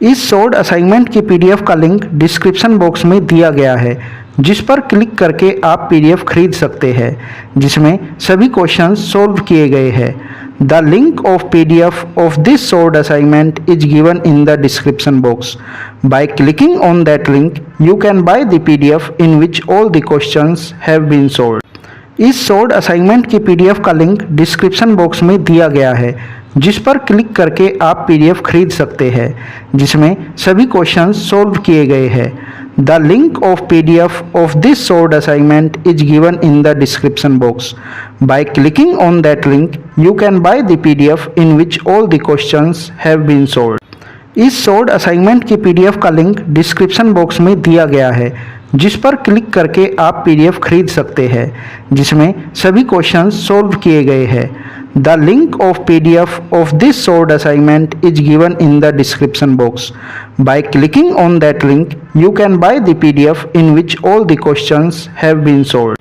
इस short assignment की PDF का लिंक डिस्क्रिप्शन बॉक्स में दिया गया है, जिस पर क्लिक करके आप पीडीएफ खरीद सकते हैं, जिसमें सभी क्वेश्चंस सॉल्व किए गए हैं। The link of PDF of this short assignment is given in the description box. By clicking on that link you can buy the PDF in which all the questions have been solved. इस short assignment की PDF का link description box में दिया गया है, जिस पर click करके आप पीडीएफ खरीद सकते हैं, जिसमें सभी क्वेश्चंस सॉल्व किए गए हैं। The link of PDF of this short assignment is given in the description box. By clicking on that link you can buy the PDF in which all the questions have been solved. इस short assignment की PDF का link description box में दिया गया है, जिस पर click करके आप पीडीएफ खरीद सकते हैं, जिसमें सभी क्वेश्चंस सॉल्व किए गए हैं। The link of PDF of this short assignment is given in the description box. By clicking on that link you can buy the PDF in which all the questions have been solved.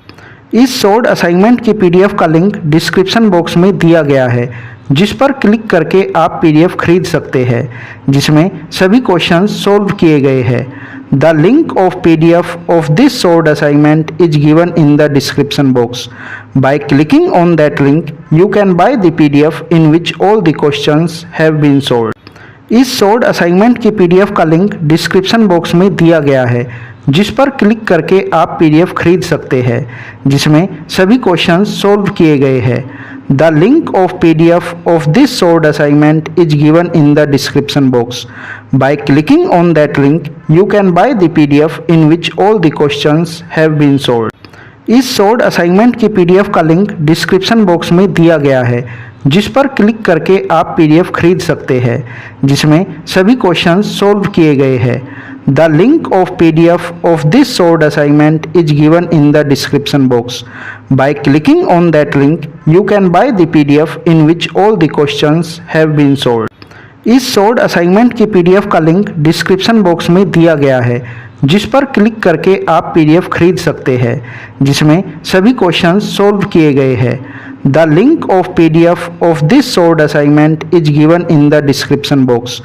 इस short assignment की PDF का link description box में दिया गया है, जिस पर click करके आप पीडीएफ खरीद सकते हैं, जिसमें सभी क्वेश्चंस सॉल्व किए गए हैं। The link of PDF of this short assignment is given in the description box. By clicking on that link you can buy the PDF in which all the questions have been solved. इस short assignment की PDF का link description box में दिया गया है, जिस पर click करके आप पीडीएफ खरीद सकते हैं, जिसमें सभी क्वेश्चंस सॉल्व किए गए हैं। The link of PDF of this short assignment is given in the description box. By clicking on that link you can buy the PDF in which all the questions have been solved. इस short assignment की PDF का link description box में दिया गया है, जिस पर click करके आप पीडीएफ खरीद सकते हैं, जिसमें सभी क्वेश्चंस सॉल्व किए गए हैं। The link of PDF of this short assignment is given in the description box. By clicking on that link you can buy the PDF in which all the questions have been solved. इस short assignment की PDF का link description box में दिया गया है, जिस पर click करके आप पीडीएफ खरीद सकते हैं, जिसमें सभी क्वेश्चंस सॉल्व किए गए हैं। The link of PDF of this short assignment is given in the description box.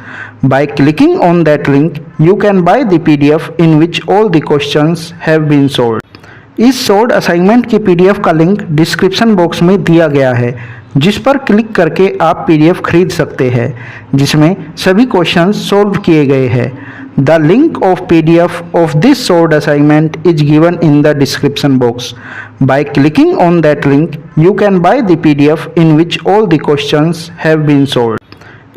By clicking on that link you can buy the PDF in which all the questions have been solved. इस short assignment की PDF का link description box में दिया गया है, जिस पर click करके आप पीडीएफ खरीद सकते हैं, जिसमें सभी क्वेश्चंस सॉल्व किए गए हैं। The link of PDF of this short assignment is given in the description box. By clicking on that link you can buy the PDF in which all the questions have been solved.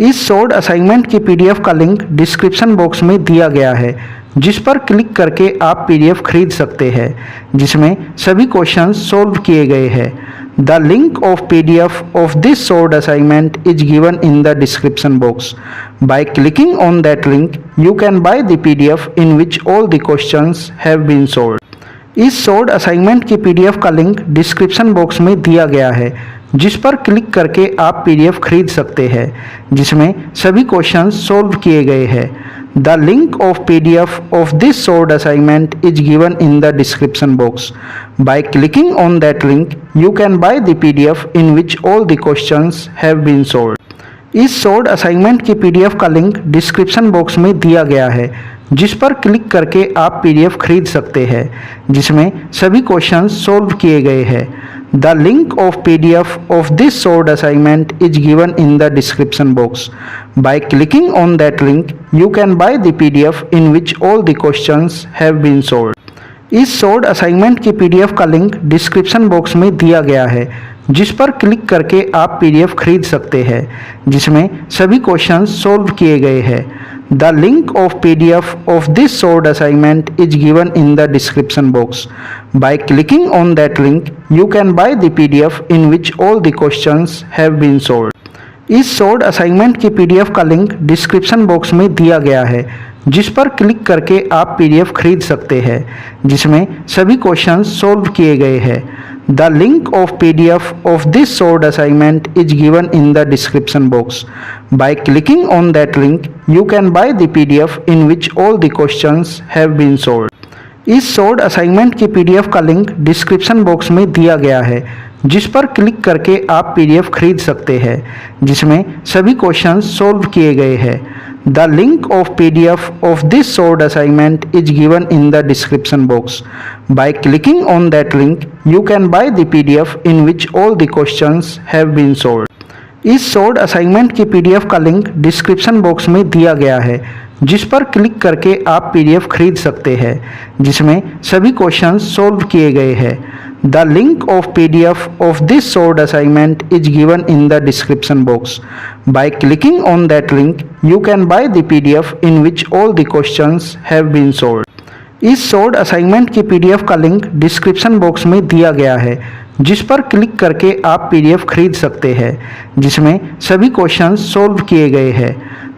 इस short assignment की PDF का link description box में दिया गया है, जिस पर click करके आप पीडीएफ खरीद सकते हैं, जिसमें सभी क्वेश्चंस सॉल्व किए गए हैं। The link of PDF of this short assignment is given in the description box. By clicking on that link you can buy the PDF in which all the questions have been solved. इस short assignment की PDF का link description box में दिया गया है, जिस पर click करके आप पीडीएफ खरीद सकते हैं, जिसमें सभी क्वेश्चंस सॉल्व किए गए हैं। The link of PDF of this short assignment is given in the description box. By clicking on that link you can buy the PDF in which all the questions have been solved. इस short assignment की PDF का link description box में दिया गया है, जिस पर click करके आप पीडीएफ खरीद सकते हैं, जिसमें सभी क्वेश्चंस सॉल्व किए गए हैं। The link of PDF of this short assignment is given in the description box. By clicking on that link you can buy the PDF in which all the questions have been solved. इस short assignment की PDF का link description box में दिया गया है, जिस पर click करके आप पीडीएफ खरीद सकते हैं, जिसमें सभी क्वेश्चंस सॉल्व किए गए हैं। The link of PDF of this short assignment is given in the description box. By clicking on that link you can buy the PDF in which all the questions have been solved. इस short assignment की PDF का link description box में दिया गया है, जिस पर click करके आप पीडीएफ खरीद सकते हैं, जिसमें सभी क्वेश्चंस सॉल्व किए गए हैं। The link of PDF of this short assignment is given in the description box. By clicking on that link you can buy the PDF in which all the questions have been solved. इस short assignment की PDF का link description box में दिया गया है, जिस पर click करके आप पीडीएफ खरीद सकते हैं, जिसमें सभी क्वेश्चंस सॉल्व किए गए हैं। The link of PDF of this solved assignment is given in the description box. By clicking on that link, you can buy the PDF in which all the questions have been solved. इस solved assignment की PDF का link description box में दिया गया है, जिस पर click करके आप पीडीएफ खरीद सकते हैं, जिसमें सभी क्वेश्चंस सॉल्व किए गए हैं। The link of PDF of this solved assignment is given in the description box. By clicking on that link, you can buy the PDF in which all the questions have been solved. इस solved assignment की PDF का link description box में दिया गया है, जिस पर click करके आप पीडीएफ खरीद सकते हैं, जिसमें सभी क्वेश्चंस सॉल्व किए गए हैं।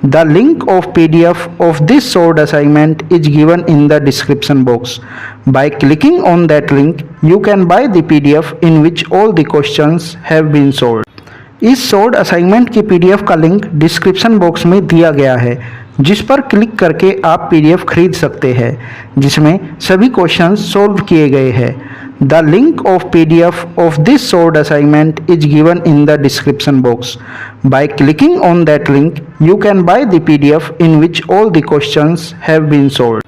The link of PDF of this solved assignment is given in the description box. By clicking on that link, you can buy the PDF in which all the questions have been solved. इस solved assignment की PDF का link description box में दिया गया है, जिस पर click करके आप पीडीएफ खरीद सकते हैं, जिसमें सभी क्वेश्चंस सॉल्व किए गए हैं। The link of PDF of this solved assignment is given in the description box. By clicking on that link, you can buy the PDF in which all the questions have been solved.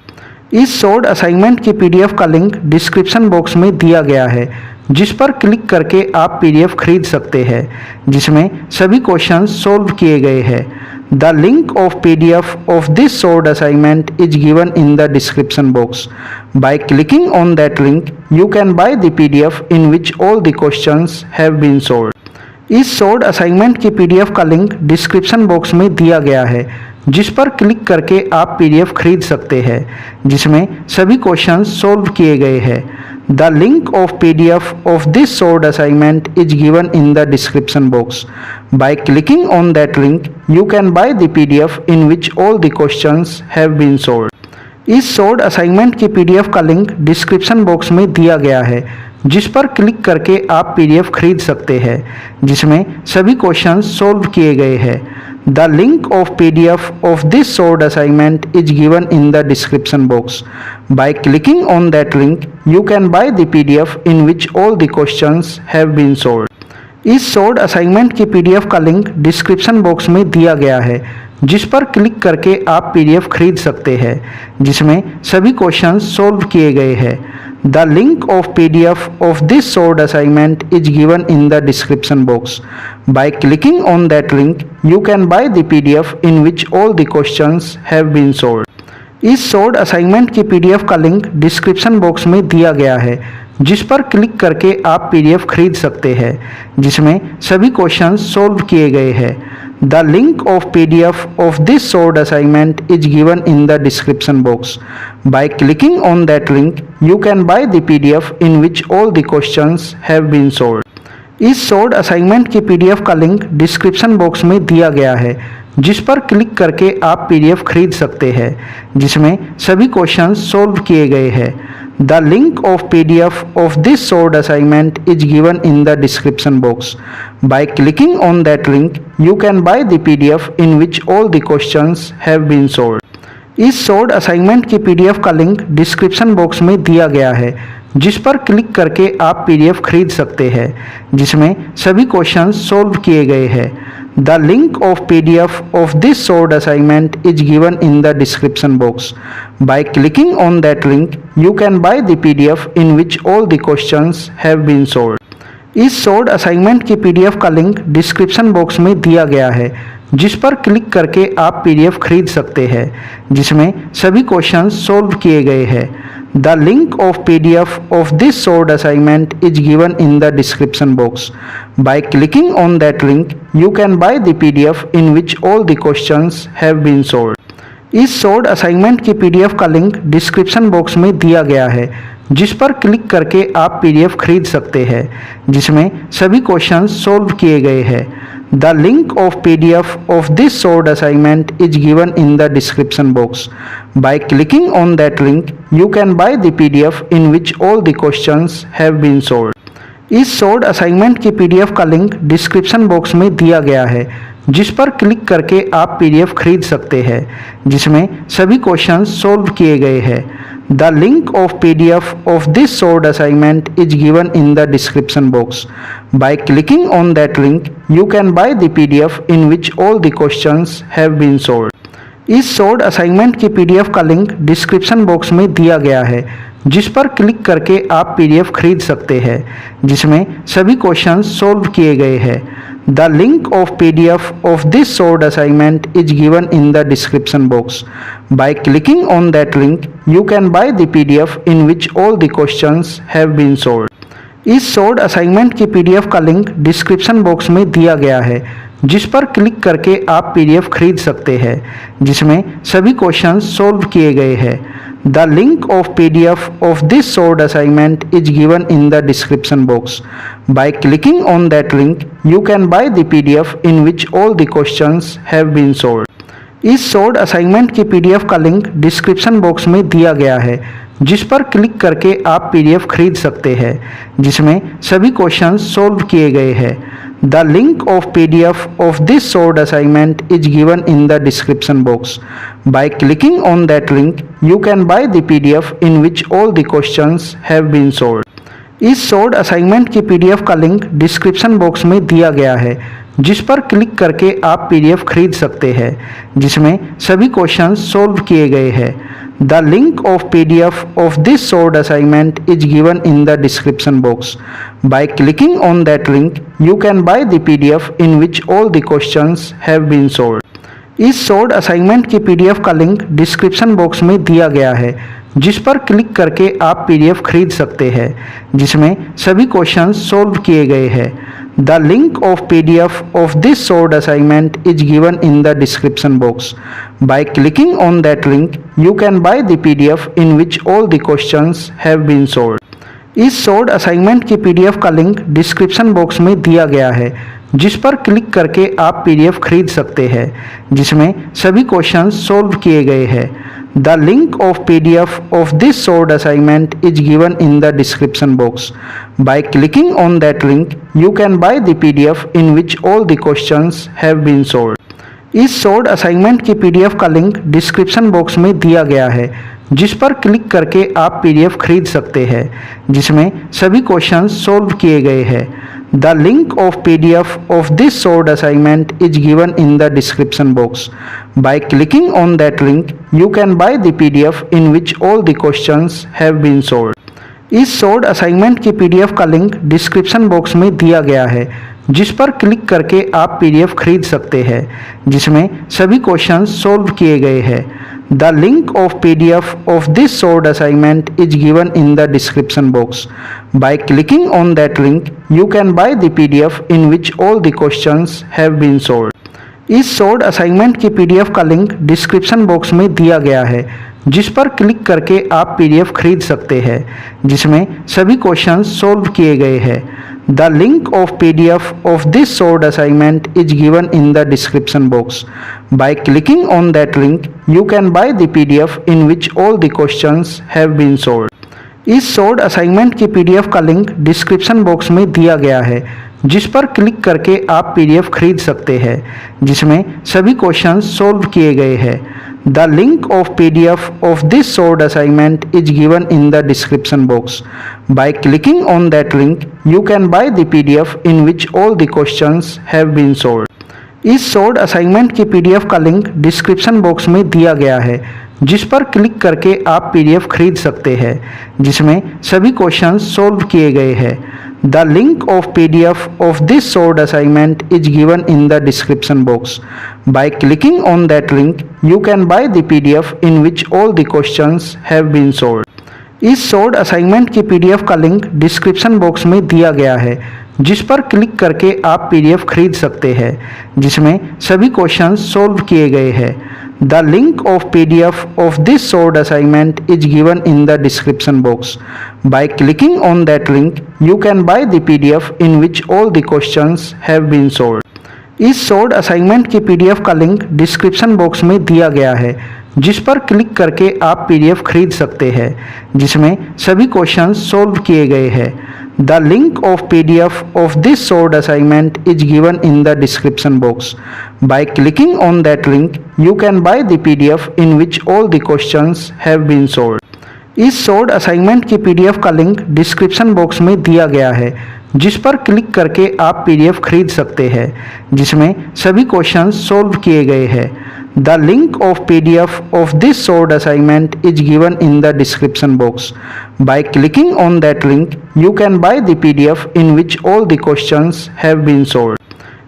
इस solved assignment की PDF का link description box में दिया गया है, जिस पर click करके आप पीडीएफ खरीद सकते हैं, जिसमें सभी क्वेश्चंस सॉल्व किए गए हैं। The link of PDF of this solved assignment is given in the description box. By clicking on that link, you can buy the PDF in which all the questions have been solved. इस solved assignment की PDF का link description box में दिया गया है, जिस पर click करके आप पीडीएफ खरीद सकते हैं, जिसमें सभी क्वेश्चंस सॉल्व किए गए हैं। The link of PDF of this solved assignment is given in the description box. By clicking on that link, you can buy the PDF in which all the questions have been solved. इस solved assignment की PDF का link description box में दिया गया है, जिस पर click करके आप पीडीएफ खरीद सकते हैं, जिसमें सभी क्वेश्चंस सॉल्व किए गए हैं। The link of PDF of this solved assignment is given in the description box. By clicking on that link, you can buy the PDF in which all the questions have been solved. इस solved assignment की PDF का link description box में दिया गया है, जिस पर click करके आप पीडीएफ खरीद सकते हैं, जिसमें सभी क्वेश्चंस सॉल्व किए गए हैं। The link of PDF of this solved assignment is given in the description box. By clicking on that link, you can buy the PDF in which all the questions have been solved. इस solved assignment की PDF का link description box में दिया गया है, जिस पर click करके आप पीडीएफ खरीद सकते हैं, जिसमें सभी क्वेश्चंस सॉल्व किए गए हैं। The link of PDF of this solved assignment is given in the description box. By clicking on that link, you can buy the PDF in which all the questions have been solved. इस solved assignment की PDF का link description box में दिया गया है, जिस पर click करके आप पीडीएफ खरीद सकते हैं, जिसमें सभी क्वेश्चंस सॉल्व किए गए हैं। The link of PDF of this solved assignment is given in the description box. By clicking on that link, you can buy the PDF in which all the questions have been solved. इस solved assignment की PDF का link description box में दिया गया है, जिस पर click करके आप पीडीएफ खरीद सकते हैं, जिसमें सभी क्वेश्चंस सॉल्व किए गए हैं। The link of PDF of this solved assignment is given in the description box. By clicking on that link, you can buy the PDF in which all the questions have been solved. इस solved assignment की PDF का link description box में दिया गया है, जिस पर click करके आप पीडीएफ खरीद सकते हैं, जिसमें सभी क्वेश्चंस सॉल्व किए गए हैं। The link of PDF of this solved assignment is given in the description box. By clicking on that link, you can buy the PDF in which all the questions have been solved. इस solved assignment की PDF का link description box में दिया गया है, जिस पर click करके आप पीडीएफ खरीद सकते हैं, जिसमें सभी क्वेश्चंस सॉल्व किए गए हैं। The link of PDF of this solved assignment is given in the description box. By clicking on that link, you can buy the PDF in which all the questions have been solved. इस solved assignment की PDF का link description box में दिया गया है, जिस पर click करके आप पीडीएफ खरीद सकते हैं, जिसमें सभी क्वेश्चंस सॉल्व किए गए हैं। The link of PDF of this solved assignment is given in the description box. By clicking on that link, you can buy the PDF in which all the questions have been solved. इस short assignment की PDF का link description box में दिया गया है, जिस पर click करके आप पीडीएफ खरीद सकते हैं, जिसमें सभी क्वेश्चंस सॉल्व किए गए हैं। The link of PDF of this short assignment is given in the description box. By clicking on that link you can buy the PDF in which all the questions have been solved. इस short assignment की PDF का link description box में दिया गया है, जिस पर click करके आप पीडीएफ खरीद सकते हैं, जिसमें सभी क्वेश्चंस सॉल्व किए गए हैं। The link of PDF of this short assignment is given in the description box. By clicking on that link you can buy the PDF in which all the questions have been solved. इस short assignment की PDF का link description box में दिया गया है, जिस पर click करके आप पीडीएफ खरीद सकते हैं, जिसमें सभी क्वेश्चंस सॉल्व किए गए हैं। The link of PDF of this short assignment is given in the description box. By clicking on that link you can buy the PDF in which all the questions have been solved. इस short assignment की PDF का link description box में दिया गया है, जिस पर click करके आप पीडीएफ खरीद सकते हैं, जिसमें सभी क्वेश्चंस सॉल्व किए गए हैं। The link of PDF of this short assignment is given in the description box. By clicking on that link, you can buy the PDF in which all the questions have been solved. इस short assignment की PDF का link description box में दिया गया है, जिस पर click करके आप पीडीएफ खरीद सकते हैं, जिसमें सभी क्वेश्चंस सॉल्व किए गए हैं। The link of PDF of this short assignment is given in the description box. By clicking on that link, you can buy the PDF in which all the questions have been solved. इस short assignment की PDF का link description box में दिया गया है, जिस पर click करके आप पीडीएफ खरीद सकते हैं, जिसमें सभी क्वेश्चंस सॉल्व किए गए हैं। The link of PDF of this short assignment is given in the description box. By clicking on that link, you can buy the PDF in which all the questions have been solved. इस short assignment की PDF का link description box में दिया गया है, जिस पर click करके आप पीडीएफ खरीद सकते हैं, जिसमें सभी क्वेश्चंस सॉल्व किए गए हैं। The link of PDF of this short assignment is given in the description box. By clicking on that link, you can buy the PDF in which all the questions have been solved. इस short assignment की PDF का link description box में दिया गया है, जिस पर click करके आप पीडीएफ खरीद सकते हैं, जिसमें सभी क्वेश्चंस सॉल्व किए गए हैं। The link of PDF of this short assignment is given in the description box. By clicking on that link, you can buy the PDF in which all the questions have been solved. इस short assignment की PDF का link description box में दिया गया है, जिस पर click करके आप पीडीएफ खरीद सकते हैं, जिसमें सभी क्वेश्चंस सॉल्व किए गए हैं। The link of PDF of this short assignment is given in the description box. By clicking on that link, you can buy the PDF in which all the questions have been solved. इस short assignment की PDF का link description box में दिया गया है, जिस पर click करके आप पीडीएफ खरीद सकते हैं, जिसमें सभी क्वेश्चंस सॉल्व किए गए हैं। The link of PDF of this short assignment is given in the description box. By clicking on that link, you can buy the PDF in which all the questions have been solved. इस short assignment की PDF का link description box में दिया गया है, जिस पर click करके आप पीडीएफ खरीद सकते हैं, जिसमें सभी क्वेश्चंस सॉल्व किए गए हैं। The link of PDF of this short assignment is given in the description box. By clicking on that link, you can buy the PDF in which all the questions have been solved. इस short assignment की PDF का link description box में दिया गया है, जिस पर click करके आप पीडीएफ खरीद सकते हैं, जिसमें सभी क्वेश्चंस सॉल्व किए गए हैं। The link of PDF of this short assignment is given in the description box. By clicking on that link, you can buy the PDF in which all the questions have been solved. इस short assignment की PDF का link description box में दिया गया है, जिस पर click करके आप पीडीएफ खरीद सकते हैं, जिसमें सभी क्वेश्चंस सॉल्व किए गए हैं। The link of PDF of this short assignment is given in the description box. By clicking on that link, you can buy the PDF in which all the questions have been solved. इस short assignment की PDF का link description box में दिया गया है, जिस पर click करके आप पीडीएफ खरीद सकते हैं, जिसमें सभी क्वेश्चंस सॉल्व किए गए हैं। The link of PDF of this short assignment is given in the description box. By clicking on that link, you can buy the PDF in which all the questions have been solved.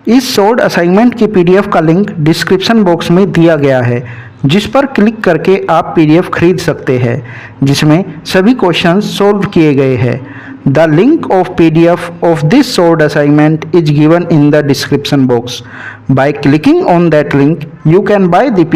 इस short assignment की PDF का link description box में दिया गया है, जिस पर click करके आप PDF खरीद सकते हैं, जिसमें सभी क्वेश्चंस सॉल्व किए गए हैं। The link of PDF of this short assignment is given in the description box. By clicking on that link, you can buy the PDF